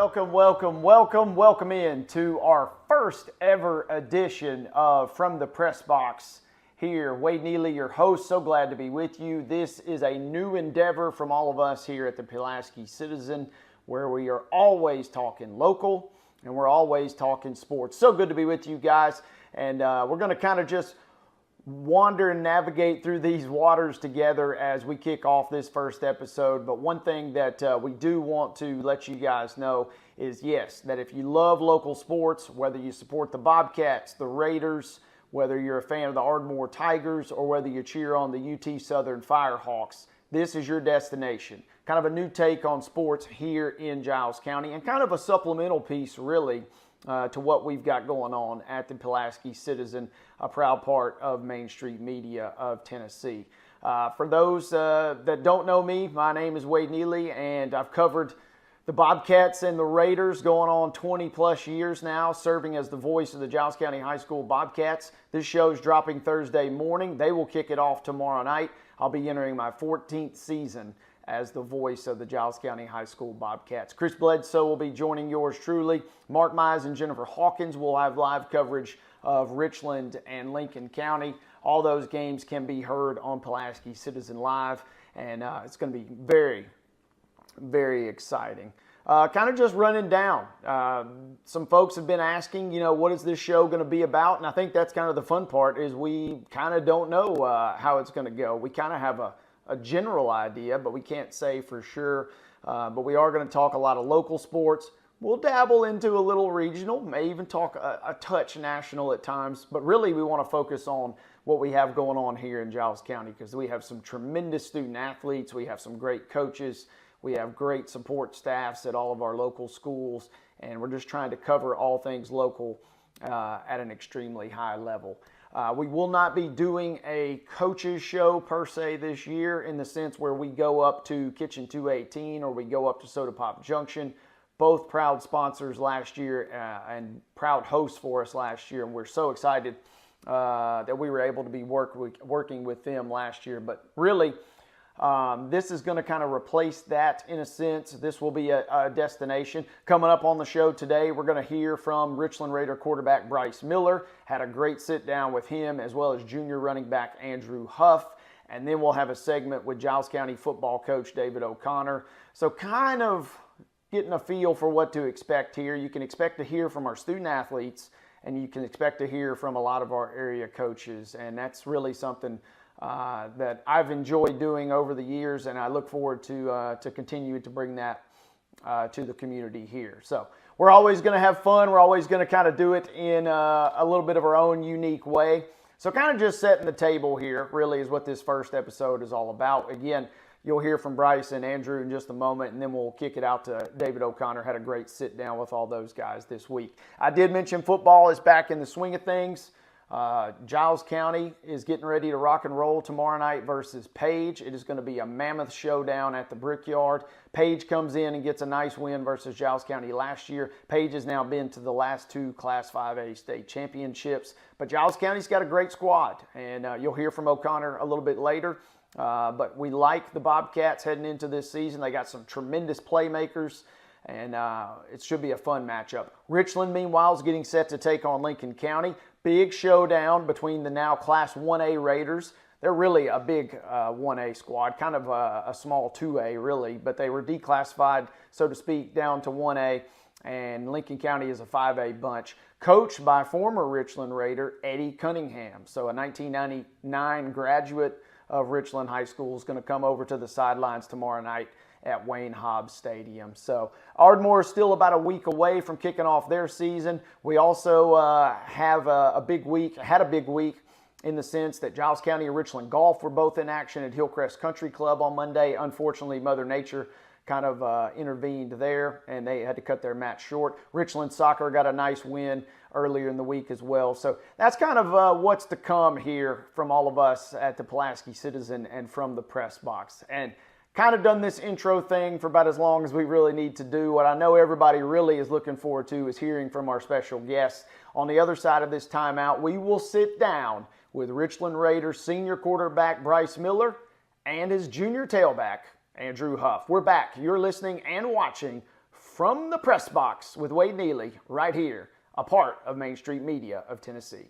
Welcome in to our first ever edition of From the Pressbox here. Wade Neely, your host, so glad to be with you. This is a new endeavor from all of us here at the Pulaski Citizen, where we are always talking local and we're always talking sports. So good to be with you guys, and we're going to kind of just wander and navigate through these waters together as we kick off this first episode. But one thing that we do want to let you guys know is, yes, that if you love local sports, whether you support the Bobcats, the Raiders, whether you're a fan of the Ardmore Tigers, or whether you cheer on the UT Southern Firehawks, this is your destination. Kind of a new take on sports here in Giles County, and kind of a supplemental piece, really, to what we've got going on at the Pulaski Citizen, a proud part of Main Street Media of Tennessee. For those that don't know me, my name is Wade Neely, and I've covered the Bobcats and the Raiders going on 20 plus years now, serving as the voice of the Giles County High School Bobcats. This show's dropping Thursday morning. They will kick it off tomorrow night. I'll be entering my 14th season as the voice of the Giles County High School Bobcats. Chris Bledsoe will be joining yours truly. Mark Mize and Jennifer Hawkins will have live coverage of Richland and Lincoln County. All those games can be heard on Pulaski Citizen Live, and it's going to be very, very exciting. Kind of just running down. Some folks have been asking, what is this show going to be about? And I think that's kind of the fun part, is we kind of don't know how it's going to go. We kind of have a general idea, but we can't say for sure. But we are going to talk a lot of local sports. We'll dabble into a little regional, may even talk a touch national at times. But really, we want to focus on what we have going on here in Giles County, because we have some tremendous student athletes. We have some great coaches. We have great support staffs at all of our local schools. And we're just trying to cover all things local at an extremely high level. We will not be doing a coaches show per se this year, in the sense where we go up to Kitchen 218 or we go up to Soda Pop Junction. Both proud sponsors last year and proud hosts for us last year. And we're so excited that we were able to be working with them last year. But really, this is going to kind of replace that in a sense. This will be a destination. Coming up on the show today, we're going to hear from Richland Raider quarterback Bryce Miller. Had a great sit down with him, as well as junior running back Andrew Huff. And then we'll have a segment with Giles County football coach David O'Connor. So kind of getting a feel for what to expect here. You can expect to hear from our student athletes, and you can expect to hear from a lot of our area coaches. And that's really something that I've enjoyed doing over the years, and I look forward to continue to bring that to the community here. So we're always going to have fun. We're always going to kind of do it in a little bit of our own unique way. So kind of just setting the table here really is what this first episode is all about. Again, you'll hear from Bryce and Andrew in just a moment, and then we'll kick it out to David O'Connor. Had a great sit down with all those guys this week. I did mention football is back in the swing of things. Giles County is getting ready to rock and roll tomorrow night versus Page. It is going to be a mammoth showdown at the Brickyard. Page comes in and gets a nice win versus Giles County last year. Page has now been to the last two Class 5A state championships. But Giles County's got a great squad, and you'll hear from O'Connor a little bit later. But we like the Bobcats heading into this season. They got some tremendous playmakers, and it should be a fun matchup. Richland, meanwhile, is getting set to take on Lincoln County. Big showdown between the now Class 1A Raiders. They're really a big 1A squad, kind of a small 2A really, but they were declassified, so to speak, down to 1A, and Lincoln County is a 5A bunch, coached by former Richland Raider Eddie Cunningham. So a 1999 graduate of Richland High School is going to come over to the sidelines tomorrow night at Wayne Hobbs Stadium. So Ardmore is still about a week away from kicking off their season. We also have a big week in the sense that Giles County and Richland Golf were both in action at Hillcrest Country Club on Monday. Unfortunately, Mother Nature kind of intervened there, and they had to cut their match short. Richland Soccer got a nice win earlier in the week as well. So that's kind of what's to come here from all of us at the Pulaski Citizen and from the Press Box. And kind of done this intro thing for about as long as we really need to do. What I know everybody really is looking forward to is hearing from our special guests. On the other side of this timeout, we will sit down with Richland Raiders senior quarterback Bryce Miller and his junior tailback Andrew Huff. We're back. You're listening and watching from the Press Box with Wade Neely, right here, a part of Main Street Media of Tennessee.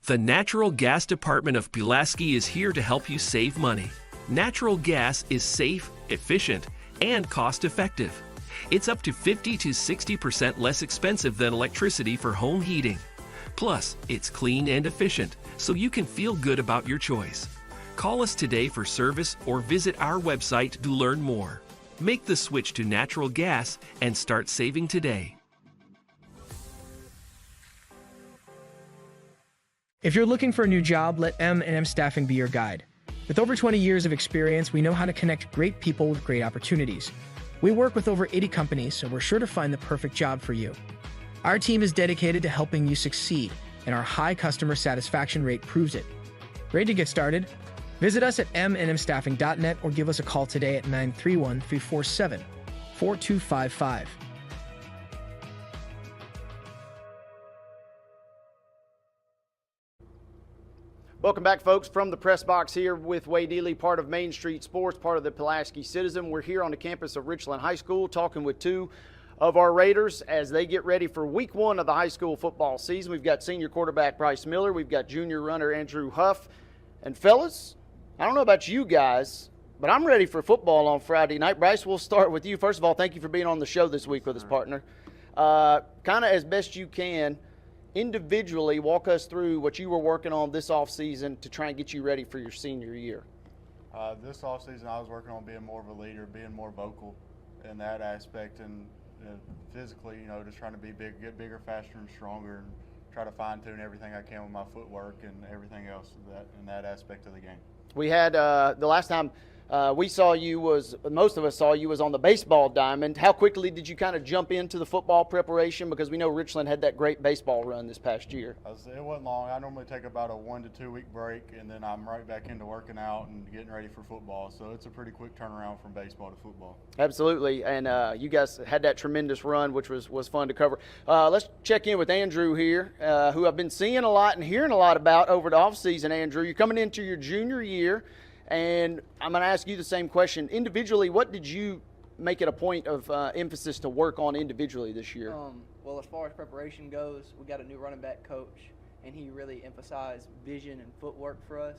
The Natural Gas Department of Pulaski is here to help you save money. Natural gas is safe, efficient, and cost-effective. It's up to 50 to 60% less expensive than electricity for home heating. Plus, it's clean and efficient, so you can feel good about your choice. Call us today for service or visit our website to learn more. Make the switch to natural gas and start saving today. If you're looking for a new job, let M&M Staffing be your guide. With over 20 years of experience, we know how to connect great people with great opportunities. We work with over 80 companies, so we're sure to find the perfect job for you. Our team is dedicated to helping you succeed, and our high customer satisfaction rate proves it. Ready to get started? Visit us at mnmstaffing.net or give us a call today at 931-347-4255. Welcome back, folks, from the Press Box here with Wade Neely, part of Main Street Sports, part of the Pulaski Citizen. We're here on the campus of Richland High School talking with two of our Raiders as they get ready for week one of the high school football season. We've got senior quarterback Bryce Miller. We've got junior runner Andrew Huff. And, fellas, I don't know about you guys, but I'm ready for football on Friday night. Bryce, we'll start with you. First of all, thank you for being on the show this week with us, partner. Kind of as best you can, individually walk us through what you were working on this offseason to try and get you ready for your senior year. This offseason I was working on being more of a leader, being more vocal in that aspect, and physically, just trying to be big, get bigger, faster, and stronger, and try to fine-tune everything I can with my footwork and everything else in that aspect of the game. We had the last time we saw you most of us saw you was on the baseball diamond. How quickly did you kind of jump into the football preparation? Because we know Richland had that great baseball run this past year. It wasn't long. I normally take about a 1 to 2 week break, and then I'm right back into working out and getting ready for football. So it's a pretty quick turnaround from baseball to football. Absolutely, and you guys had that tremendous run, which was fun to cover. Let's check in with Andrew here, who I've been seeing a lot and hearing a lot about over the offseason. Andrew, you're coming into your junior year. And I'm going to ask you the same question. Individually, what did you make it a point of emphasis to work on individually this year? Well, as far as preparation goes, we got a new running back coach, and he really emphasized vision and footwork for us.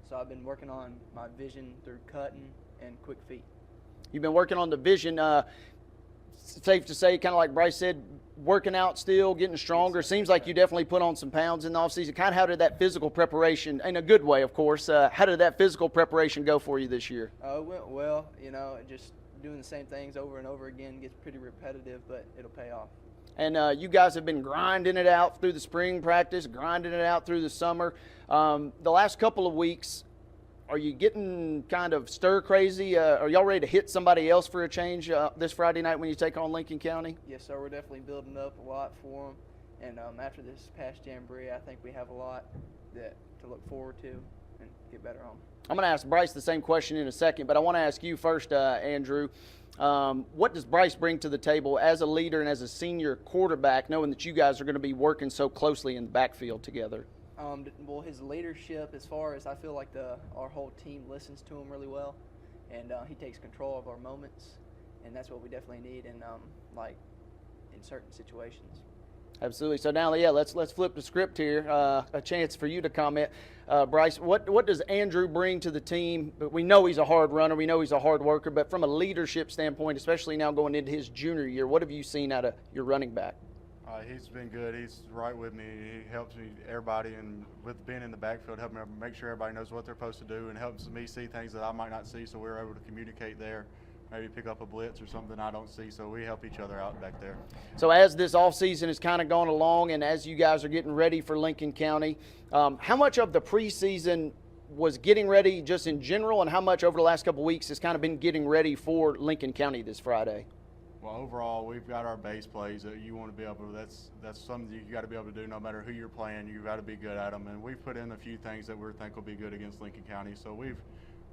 So I've been working on my vision through cutting and quick feet. You've been working on the vision. Safe to say, kind of like Bryce said, working out still, getting stronger. Seems like you definitely put on some pounds in the offseason. Kind of how did that physical preparation, in a good way, of course, how did that physical preparation go for you this year? It went well. Just doing the same things over and over again gets pretty repetitive, but it'll pay off. And you guys have been grinding it out through the spring practice, grinding it out through the summer. The last couple of weeks, are you getting kind of stir crazy? Are y'all ready to hit somebody else for a change this Friday night when you take on Lincoln County? Yes, sir. We're definitely building up a lot for them. And after this past Jamboree, I think we have a lot to look forward to and get better on. I'm going to ask Bryce the same question in a second, but I want to ask you first, Andrew. What does Bryce bring to the table as a leader and as a senior quarterback, knowing that you guys are going to be working so closely in the backfield together? Well, his leadership, as far as I feel like our whole team listens to him really well, and he takes control of our moments, and that's what we definitely need in certain situations. Absolutely. So now, let's flip the script here. A chance for you to comment, Bryce. What does Andrew bring to the team? We know he's a hard runner. We know he's a hard worker. But from a leadership standpoint, especially now going into his junior year, what have you seen out of your running back? He's been good. He's right with me. He helps me, everybody, and with being in the backfield, helping me make sure everybody knows what they're supposed to do, and helps me see things that I might not see, so we're able to communicate there, maybe pick up a blitz or something I don't see, so we help each other out back there. So as this offseason has kind of gone along, and as you guys are getting ready for Lincoln County, how much of the preseason was getting ready just in general, and how much over the last couple of weeks has kind of been getting ready for Lincoln County this Friday? Well, overall, we've got our base plays that you want to be able to. That's something that you got to be able to do no matter who you're playing. You've got to be good at them, and we've put in a few things that we think will be good against Lincoln County. So we've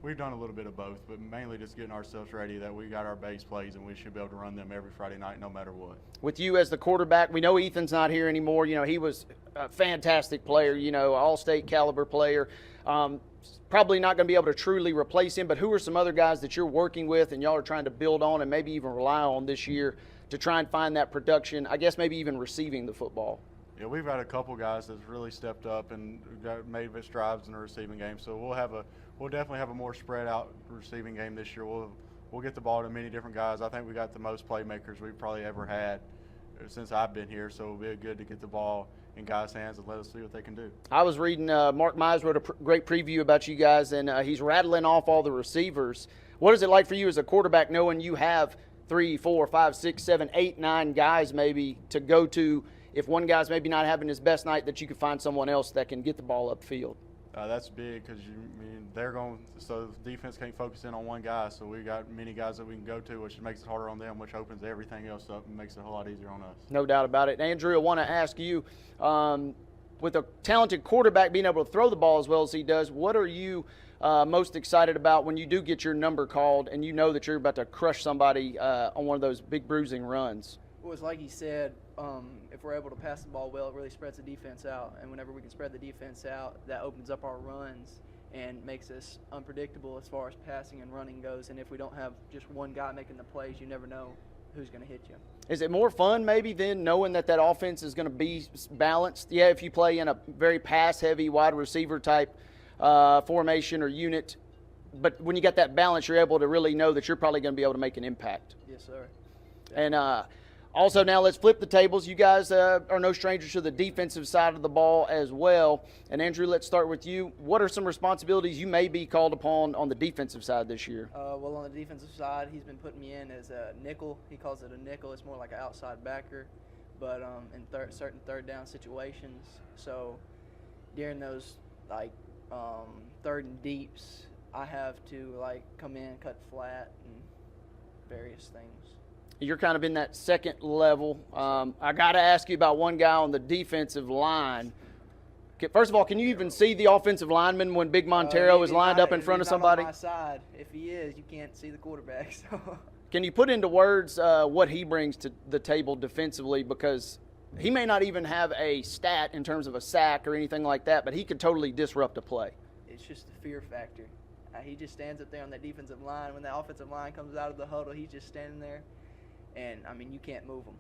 we've done a little bit of both, but mainly just getting ourselves ready that we got our base plays and we should be able to run them every Friday night no matter what. With you as the quarterback, we know Ethan's not here anymore. He was a fantastic player, all-state caliber player. Probably not going to be able to truly replace him, but who are some other guys that you're working with and y'all are trying to build on and maybe even rely on this year to try and find that production, I guess maybe even receiving the football? Yeah, we've had a couple guys that's really stepped up and made strides in the receiving game. So we'll definitely have a more spread out receiving game this year. We'll get the ball to many different guys. I think we got the most playmakers we've probably ever had since I've been here. So it'll be good to get the ball in guys' hands and let us see what they can do. I was reading Mark Mize wrote a great preview about you guys, and he's rattling off all the receivers. What is it like for you as a quarterback knowing you have 3, 4, 5, 6, 7, 8, 9 guys maybe to go to? If one guy's maybe not having his best night, that you can find someone else that can get the ball upfield. That's big because so the defense can't focus in on one guy. So we got many guys that we can go to, which makes it harder on them, which opens everything else up and makes it a whole lot easier on us. No doubt about it. Andrew, I want to ask you, with a talented quarterback being able to throw the ball as well as he does, what are you most excited about when you do get your number called and you know that you're about to crush somebody on one of those big bruising runs? Well, it's like he said, if we're able to pass the ball well, it really spreads the defense out. And whenever we can spread the defense out, that opens up our runs and makes us unpredictable as far as passing and running goes. And if we don't have just one guy making the plays, you never know who's going to hit you. Is it more fun maybe then knowing that offense is going to be balanced? Yeah, if you play in a very pass-heavy wide receiver type formation or unit, but when you got that balance, you're able to really know that you're probably going to be able to make an impact. Yes, sir. And also, now let's flip the tables. You guys are no strangers to the defensive side of the ball as well. And Andrew, let's start with you. What are some responsibilities you may be called upon on the defensive side this year? Well, on the defensive side, he's been putting me in as a nickel. He calls it a nickel. It's more like an outside backer, but in certain third down situations. So during those third and deeps, I have to come in, cut flat, and various things. You're kind of in that second level. I got to ask you about one guy on the defensive line. First of all, can you even see the offensive lineman when Big Montero is lined up in front of somebody? On my side. If he is, you can't see the quarterback. So. Can you put into words what he brings to the table defensively? Because he may not even have a stat in terms of a sack or anything like that, but he could totally disrupt a play. It's just the fear factor. He just stands up there on that defensive line. When the offensive line comes out of the huddle, he's just standing there. And, you can't move him.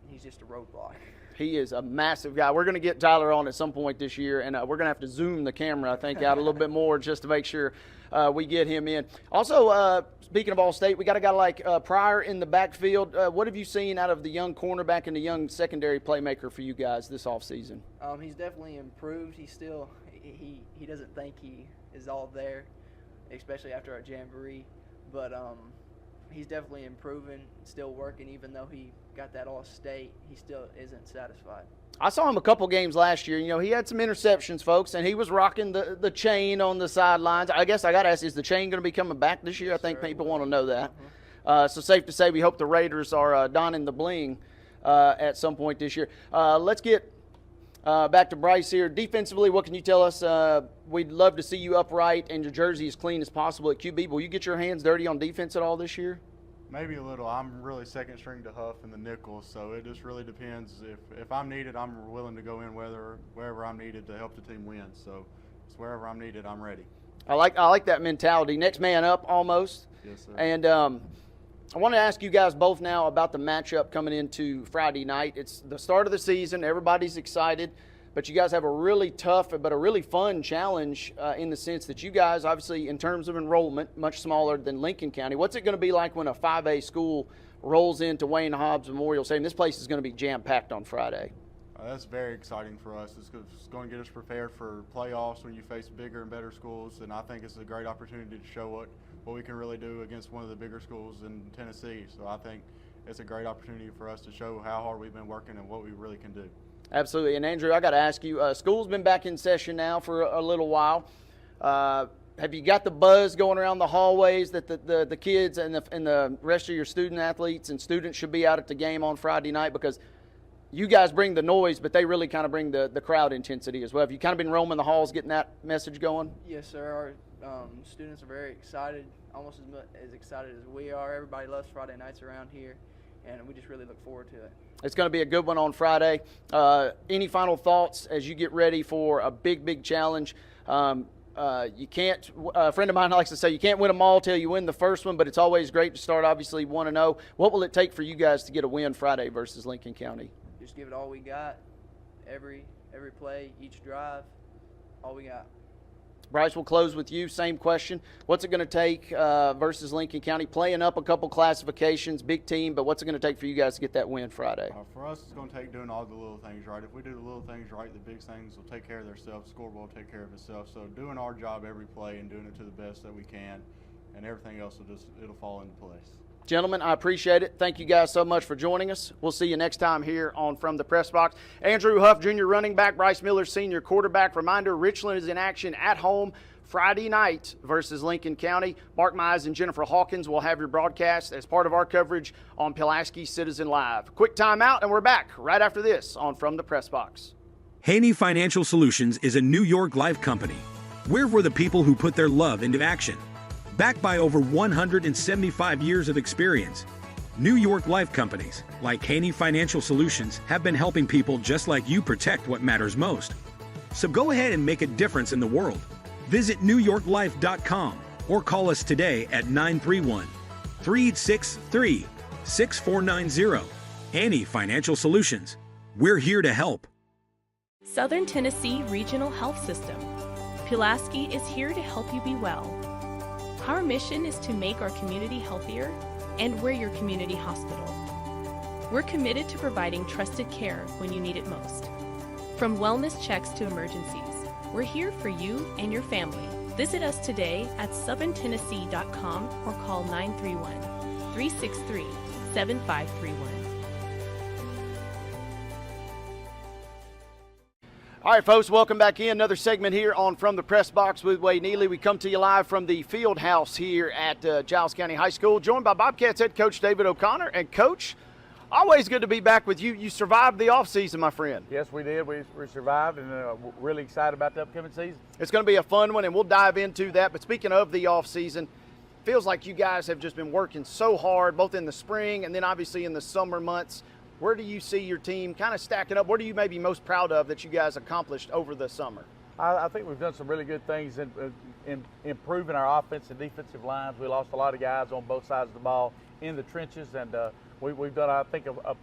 He's just a roadblock. He is a massive guy. We're going to get Tyler on at some point this year, and we're going to have to zoom the camera, I think, out a little bit more just to make sure we get him in. Also, speaking of All-State, we got a guy like Pryor in the backfield. What have you seen out of the young cornerback and the young secondary playmaker for you guys this offseason? He's definitely improved. He's still he doesn't think he is all there, especially after our jamboree. But he's definitely improving, still working. Even though he got that All-State, he still isn't satisfied. I saw him a couple games last year. He had some interceptions, folks, and he was rocking the chain on the sidelines. I guess I got to ask, is the chain going to be coming back this year? I think people want to know that. So safe to say we hope the Raiders are donning the bling at some point this year. Let's get back to Bryce here. Defensively, what can you tell us? We'd love to see you upright and your jersey as clean as possible at QB. Will you get your hands dirty on defense at all this year? Maybe a little. I'm really second string to Huff in the nickel, so it just really depends. If I'm needed, I'm willing to go in wherever I'm needed to help the team win. So it's wherever I'm needed, I'm ready. I like that mentality. Next man up almost. Yes, sir. And I want to ask you guys both now about the matchup coming into Friday night. It's the start of the season. Everybody's excited. But you guys have a really tough but a really fun challenge in the sense that you guys, obviously, in terms of enrollment, much smaller than Lincoln County. What's it going to be like when a 5A school rolls into Wayne Hobbs Memorial Stadium? This place is going to be jam-packed on Friday. That's very exciting for us. It's going to get us prepared for playoffs when you face bigger and better schools, and I think it's a great opportunity to show what we can really do against one of the bigger schools in Tennessee. So I think it's a great opportunity for us to show how hard we've been working and what we really can do. Absolutely. And, Andrew, I got to ask you, school's been back in session now for a little while. Have you got the buzz going around the hallways that the kids and the rest of your student athletes and students should be out at the game on Friday night? Because you guys bring the noise, but they really kind of bring the crowd intensity as well. Have you kind of been roaming the halls getting that message going? Yes, sir. Our students are very excited, almost as excited as we are. Everybody loves Friday nights around here, and we just really look forward to it. It's going to be a good one on Friday. Any final thoughts as you get ready for a big challenge? You can't, a friend of mine likes to say, you can't win them all till you win the first one, but it's always great to start, obviously, 1-0. What will it take for you guys to get a win Friday versus Lincoln County? Just give it all we got, every play, each drive, all we got. Bryce, we'll close with you. Same question. What's it going to take versus Lincoln County? Playing up a couple classifications, big team, but what's it going to take for you guys to get that win Friday? For us, it's going to take doing all the little things right. If we do the little things right, the big things will take care of themselves. The scoreboard will take care of itself. So doing our job every play and doing it to the best that we can, and everything else it'll fall into place. Gentlemen, I appreciate it. Thank you guys so much for joining us. We'll see you next time here on From the Press Box. Andrew Huff, junior running back, Bryce Miller, senior quarterback. Reminder, Richland is in action at home Friday night versus Lincoln County. Mark Mize and Jennifer Hawkins will have your broadcast as part of our coverage on Pulaski Citizen Live. Quick timeout, and we're back right after this on From the Press Box. Haney Financial Solutions is a New York Life company. We're for the people who put their love into action. Backed by over 175 years of experience, New York Life companies like Haney Financial Solutions have been helping people just like you protect what matters most. So go ahead and make a difference in the world. Visit NewYorkLife.com or call us today at 931-363-6490. Haney Financial Solutions. We're here to help. Southern Tennessee Regional Health System. Pulaski is here to help you be well. Our mission is to make our community healthier, and we're your community hospital. We're committed to providing trusted care when you need it most. From wellness checks to emergencies, we're here for you and your family. Visit us today at southerntennessee.com or call 931-363-7531. All right, folks, welcome back in. Another segment here on From the Press Box with Wade Neely. We come to you live from the field house here at Giles County High School, joined by Bobcats head coach David O'Connor. And, Coach, always good to be back with you. You survived the offseason, my friend. Yes, we did. We survived, and really excited about the upcoming season. It's going to be a fun one, and we'll dive into that. But speaking of the offseason, feels like you guys have just been working so hard, both in the spring and then obviously in the summer months. Where do you see your team kind of stacking up? What are you maybe most proud of that you guys accomplished over the summer? I think we've done some really good things in improving our offensive and defensive lines. We lost a lot of guys on both sides of the ball in the trenches, and we've done, I think, a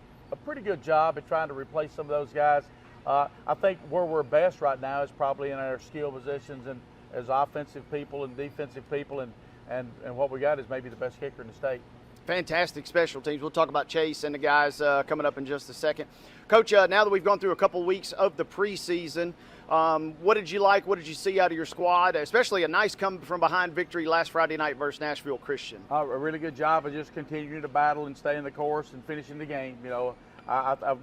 pretty good job at trying to replace some of those guys. I think where we're best right now is probably in our skill positions and as offensive people and defensive people, and what we got is maybe the best kicker in the state. Fantastic special teams. We'll talk about Chase and the guys coming up in just a second. Coach, now that we've gone through a couple weeks of the preseason, what did you like? What did you see out of your squad? Especially a nice come-from-behind victory last Friday night versus Nashville Christian. A really good job of just continuing to battle and staying the course and finishing the game. You know,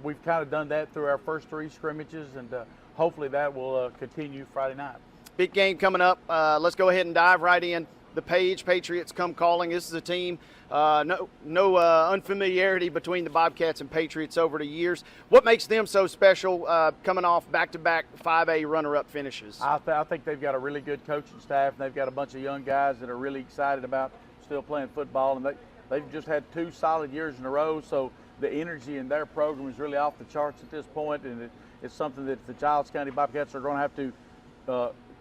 we've kind of done that through our first three scrimmages, and hopefully that will continue Friday night. Big game coming up. Let's go ahead and dive right in. The Page Patriots come calling. This is a team, no unfamiliarity between the Bobcats and Patriots over the years. What makes them so special coming off back-to-back 5A runner-up finishes? I think they've got a really good coaching staff, and they've got a bunch of young guys that are really excited about still playing football, and they've just had 2 solid years in a row, so the energy in their program is really off the charts at this point, and it's something that the Giles County Bobcats are going to have to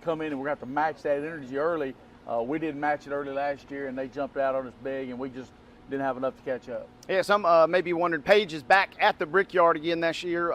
come in, and we're going to have to match that energy early. We didn't match it early last year, and they jumped out on us big, and we just didn't have enough to catch up. Yeah, some maybe wondering, Page is back at the Brickyard again this year.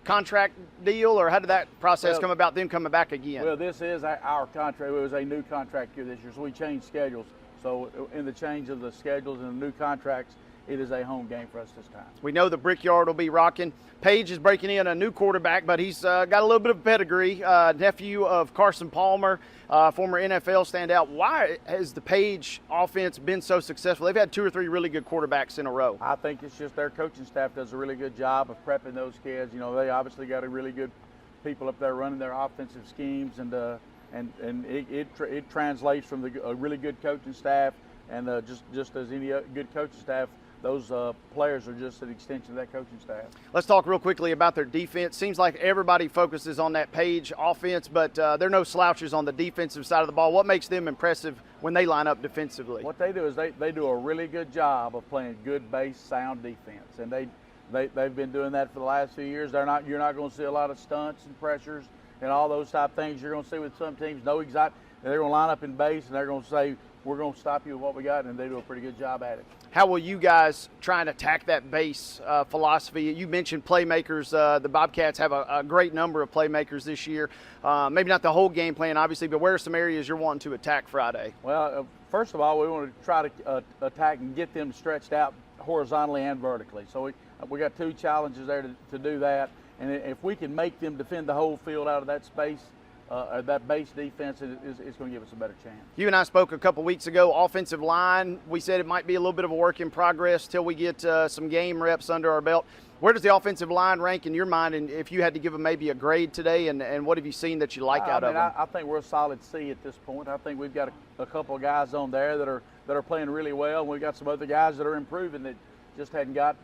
Contract deal, or how did that process come about, them coming back again? Well, this is our contract. It was a new contract year this year, so we changed schedules. So in the change of the schedules and the new contracts, it is a home game for us this time. We know the Brickyard will be rocking. Page is breaking in a new quarterback, but he's got a little bit of pedigree. Nephew of Carson Palmer, former NFL standout. Why has the Page offense been so successful? They've had 2 or 3 really good quarterbacks in a row. I think it's just their coaching staff does a really good job of prepping those kids. You know, they obviously got a really good people up there running their offensive schemes, and it translates from a really good coaching staff, and just as any good coaching staff, those players are just an extension of that coaching staff. Let's talk real quickly about their defense. Seems like everybody focuses on that Page offense, but there are no slouches on the defensive side of the ball. What makes them impressive when they line up defensively? What they do is they do a really good job of playing good base, sound defense, and they've been doing that for the last few years. You're not going to see a lot of stunts and pressures and all those type of things you're going to see with some teams. No exact. They're going to line up in base and they're going to say, we're going to stop you with what we got, and they do a pretty good job at it. How will you guys try and attack that base philosophy? You mentioned playmakers. The Bobcats have a great number of playmakers this year. Maybe not the whole game plan, obviously, but where are some areas you're wanting to attack Friday? Well, first of all, we want to try to attack and get them stretched out horizontally and vertically. So we got two challenges there to do that. And if we can make them defend the whole field out of that space, that base defense is going to give us a better chance. You and I spoke a couple weeks ago. Offensive line, we said it might be a little bit of a work in progress till we get some game reps under our belt. Where does the offensive line rank in your mind, and if you had to give them maybe a grade today, and what have you seen that you like out of them? I think we're a solid C at this point. I think we've got a couple of guys on there that are playing really well, and we've got some other guys that are improving that just hadn't got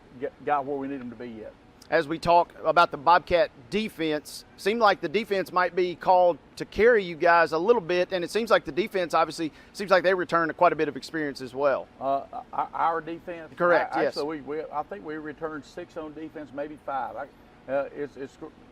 where we need them to be yet. As we talk about the Bobcat defense, seemed like the defense might be called to carry you guys a little bit, and it seems like the defense obviously seems like they returned quite a bit of experience as well. Our defense? Correct, yes. Actually, I think we returned 6 on defense, maybe 5.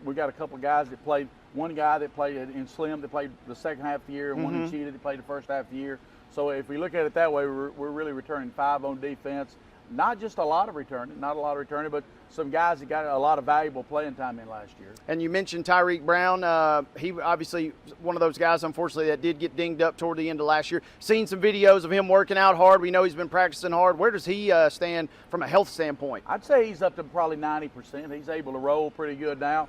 We got a couple of guys that played. One guy that played in Slim that played the second half of the year, and one in Cheetah that played the first half of the year. So if we look at it that way, we're really returning 5 on defense. Not just a lot of returning, but some guys that got a lot of valuable playing time in last year. And you mentioned Tyreek Brown. He obviously one of those guys, unfortunately, that did get dinged up toward the end of last year. Seen some videos of him working out hard. We know he's been practicing hard. Where does he stand from a health standpoint? I'd say he's up to probably 90%. He's able to roll pretty good now.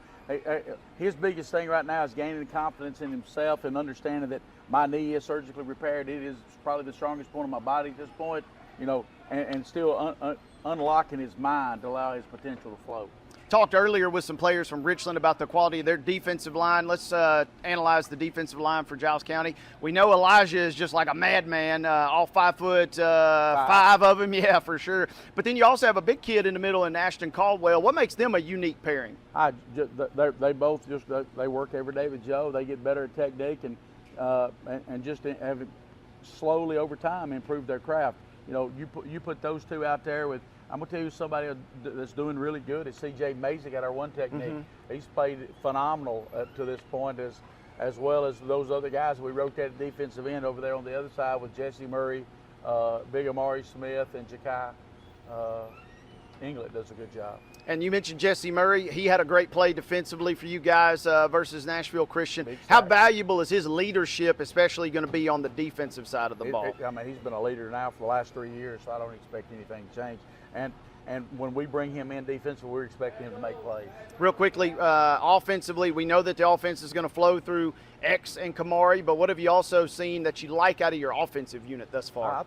His biggest thing right now is gaining confidence in himself and understanding that my knee is surgically repaired. It is probably the strongest point of my body at this point. And still unlocking his mind to allow his potential to flow. Talked earlier with some players from Richland about the quality of their defensive line. Let's analyze the defensive line for Giles County. We know Elijah is just like a madman, all 5'5" of him, yeah, for sure. But then you also have a big kid in the middle in Ashton Caldwell. What makes them a unique pairing? They both they work every day with Joe. They get better at technique and just have slowly over time improved their craft. You put those two out there with, I'm going to tell you somebody that's doing really good is C.J. Mazik at our one technique. He's played phenomenal to this point as well as those other guys. We rotated defensive end over there on the other side with Jesse Murray, Big Amari Smith, and Jakai Inglet does a good job. And you mentioned Jesse Murray. He had a great play defensively for you guys versus Nashville Christian. How valuable is his leadership, especially going to be on the defensive side of the ball? He's been a leader now for the last 3 years, so I don't expect anything to change. And when we bring him in defensively, we're expecting him to make plays. Real quickly, offensively, we know that the offense is going to flow through X and Kamari, but what have you also seen that you like out of your offensive unit thus far? I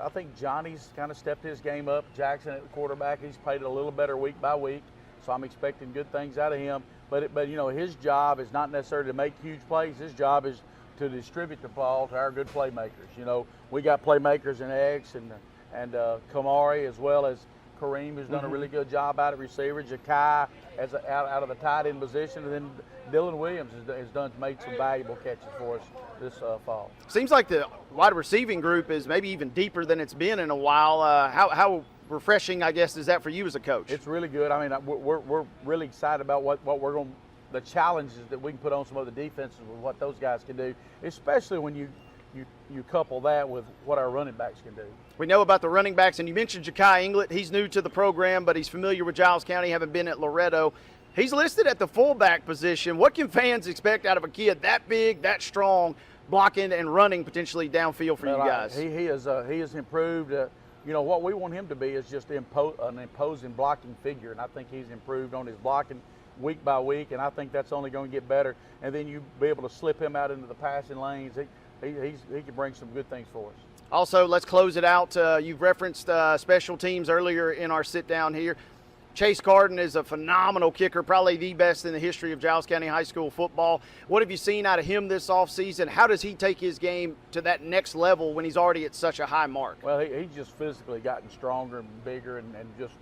think Johnny's kind of stepped his game up. Jackson at the quarterback, he's played a little better week by week, so I'm expecting good things out of him. But his job is not necessarily to make huge plays. His job is to distribute the ball to our good playmakers. We got playmakers in X and Kamari, as well as Kareem, who's done a really good job out at receiver. Jakai out of the tight end position, and then Dylan Williams has made some valuable catches for us this fall. Seems like the wide receiving group is maybe even deeper than it's been in a while. How refreshing, I guess, is that for you as a coach? It's really good. We're really excited about what we're going, the challenges that we can put on some other defenses with what those guys can do, especially when you couple that with what our running backs can do. We know about the running backs, and you mentioned Jakai Inglet. He's new to the program, but he's familiar with Giles County, having been at Loretto. He's listed at the fullback position. What can fans expect out of a kid that big, that strong, blocking and running potentially downfield for you guys? He has improved. What we want him to be is just an imposing blocking figure, and I think he's improved on his blocking week by week, and I think that's only going to get better. And then you be able to slip him out into the passing lanes. He can bring some good things for us. Also, let's close it out. You've referenced special teams earlier in our sit down here. Chase Carden is a phenomenal kicker, probably the best in the history of Giles County High School football. What have you seen out of him this offseason? How does he take his game to that next level when he's already at such a high mark? Well, he's just physically gotten stronger and bigger, and just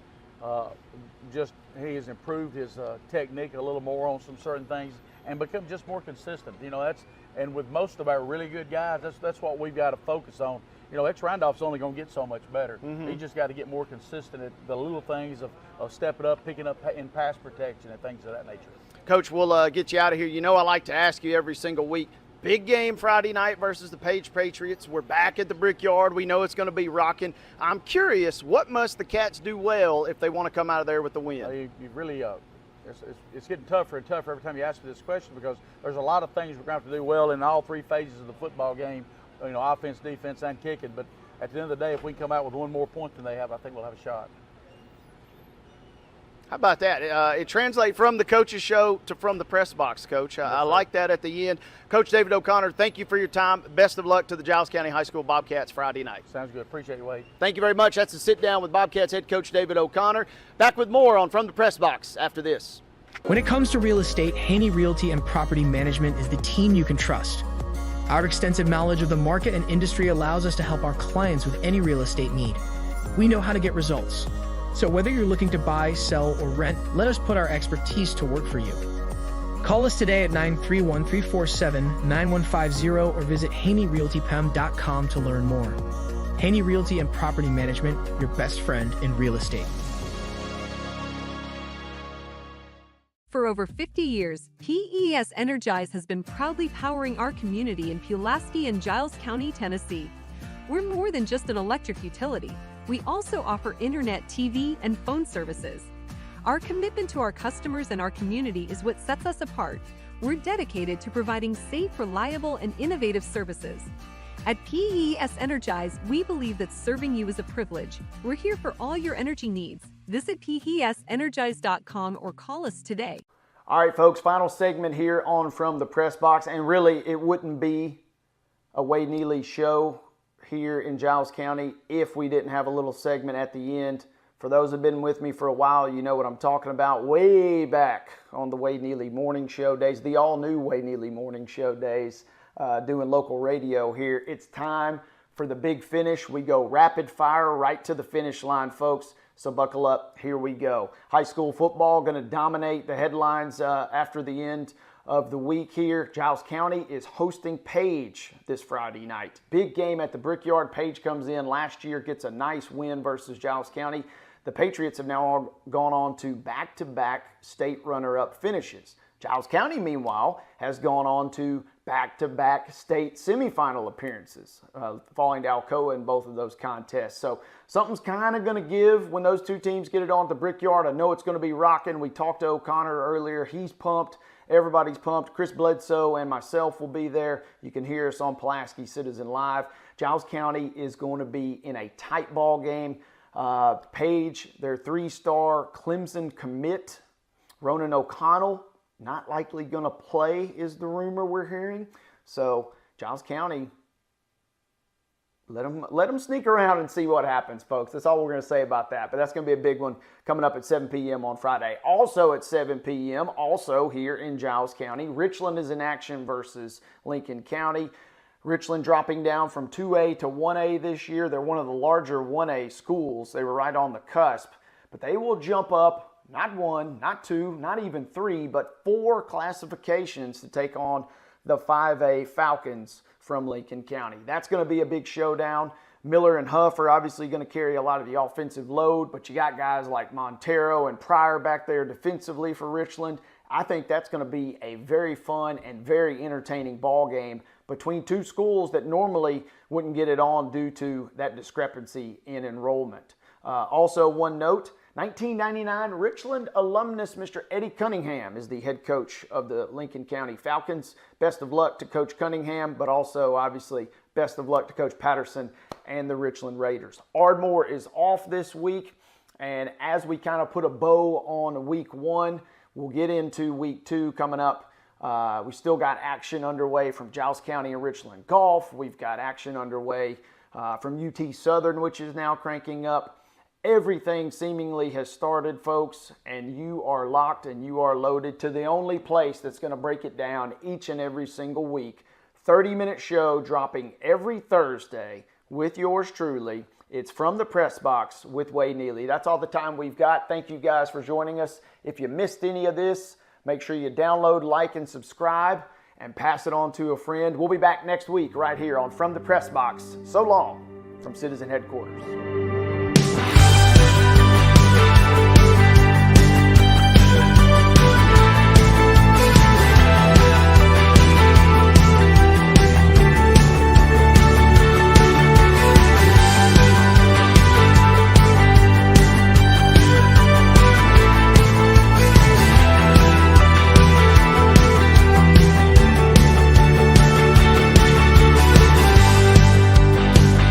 he has improved his technique a little more on some certain things and become just more consistent. You know, and with most of our really good guys, that's what we've got to focus on. You know, Randolph's only going to get so much better. He just got to get more consistent at the little things of stepping up, picking up in pass protection and things of that nature. Coach, we'll get you out of here. You know I like to ask you every single week. Big game Friday night versus the Page Patriots. We're back at the Brickyard. We know it's going to be rocking. I'm curious, what must the Cats do well if they want to come out of there with the win? You really it's getting tougher and tougher every time you ask me this question, because there's a lot of things we're going to have to do well in all three phases of the football game. You know, offense, defense, and kicking. But at the end of the day, if we can come out with one more point than they have, I think we'll have a shot. How about that? It translates from the coach's show to from the press box, Coach. I like that at the end. Coach David O'Connor, thank you for your time. Best of luck to the Giles County High School Bobcats Friday night. Sounds good. Appreciate you, Wade. Thank you very much. That's a sit-down with Bobcats head coach David O'Connor. Back with more on From the Press Box after this. When it comes to real estate, Haney Realty and Property Management is the team you can trust. Our extensive knowledge of the market and industry allows us to help our clients with any real estate need. We know how to get results. So whether you're looking to buy, sell, or rent, let us put our expertise to work for you. Call us today at 931-347-9150 or visit HaneyRealtyPem.com to learn more. Haney Realty and Property Management, your best friend in real estate. For over 50 years, PES Energize has been proudly powering our community in Pulaski and Giles County, Tennessee. We're more than just an electric utility. We also offer internet, TV, and phone services. Our commitment to our customers and our community is what sets us apart. We're dedicated to providing safe, reliable, and innovative services. At PES Energize, we believe that serving you is a privilege. We're here for all your energy needs. Visit PESEnergize.com or call us today. All right, folks, final segment here on From the Press Box. And really, it wouldn't be a Wade Neely show here in Giles County if we didn't have a little segment at the end. For those who have been with me for a while, you know what I'm talking about. Way back on the Wade Neely Morning Show days, the all-new Wade Neely Morning Show days, doing local radio here. It's time for the big finish. We go rapid fire right to the finish line, folks. So buckle up. Here we go. High school football going to dominate the headlines after the end of the week here. Giles County is hosting Page this Friday night. Big game at the Brickyard. Page comes in last year, gets a nice win versus Giles County. The Patriots have now gone on to back-to-back state runner-up finishes. Giles County, meanwhile, has gone on to back-to-back state semifinal appearances, falling to Alcoa in both of those contests. So something's kind of going to give when those two teams get it on at the Brickyard. I know it's going to be rocking. We talked to O'Connor earlier. He's pumped. Everybody's pumped. Chris Bledsoe and myself will be there. You can hear us on Pulaski Citizen Live. Giles County is going to be in a tight ball game. Page, their three-star Clemson commit, Ronan O'Connell, not likely going to play is the rumor we're hearing. So Giles County, let them sneak around and see what happens, folks. That's all we're going to say about that. But that's going to be a big one coming up at 7 p.m. on Friday. Also at 7 p.m., also here in Giles County, Richland is in action versus Lincoln County. Richland dropping down from 2A to 1A this year. They're one of the larger 1A schools. They were right on the cusp. But they will jump up, not one, not two, not even three, but 4 classifications to take on the 5A Falcons from Lincoln County. That's going to be a big showdown. Miller and Huff are obviously going to carry a lot of the offensive load, but you got guys like Montero and Pryor back there defensively for Richland. I think that's going to be a very fun and very entertaining ball game between two schools that normally wouldn't get it on due to that discrepancy in enrollment. Also, one note, 1999 Richland alumnus Mr. Eddie Cunningham is the head coach of the Lincoln County Falcons. Best of luck to Coach Cunningham, but also obviously best of luck to Coach Patterson and the Richland Raiders. Ardmore is off this week, and as we kind of put a bow on week 1, we'll get into week 2 coming up. We still got action underway from Giles County and Richland Golf. We've got action underway from UT Southern, which is now cranking up. Everything seemingly has started, folks, and you are locked and you are loaded to the only place that's going to break it down each and every single week. 30-minute show dropping every Thursday with yours truly. It's From the Press Box with Wade Neely. That's all the time we've got. Thank you guys for joining us. If you missed any of this, make sure you download, like, and subscribe, and pass it on to a friend. We'll be back next week right here on From the Press Box. So long from Citizen Headquarters.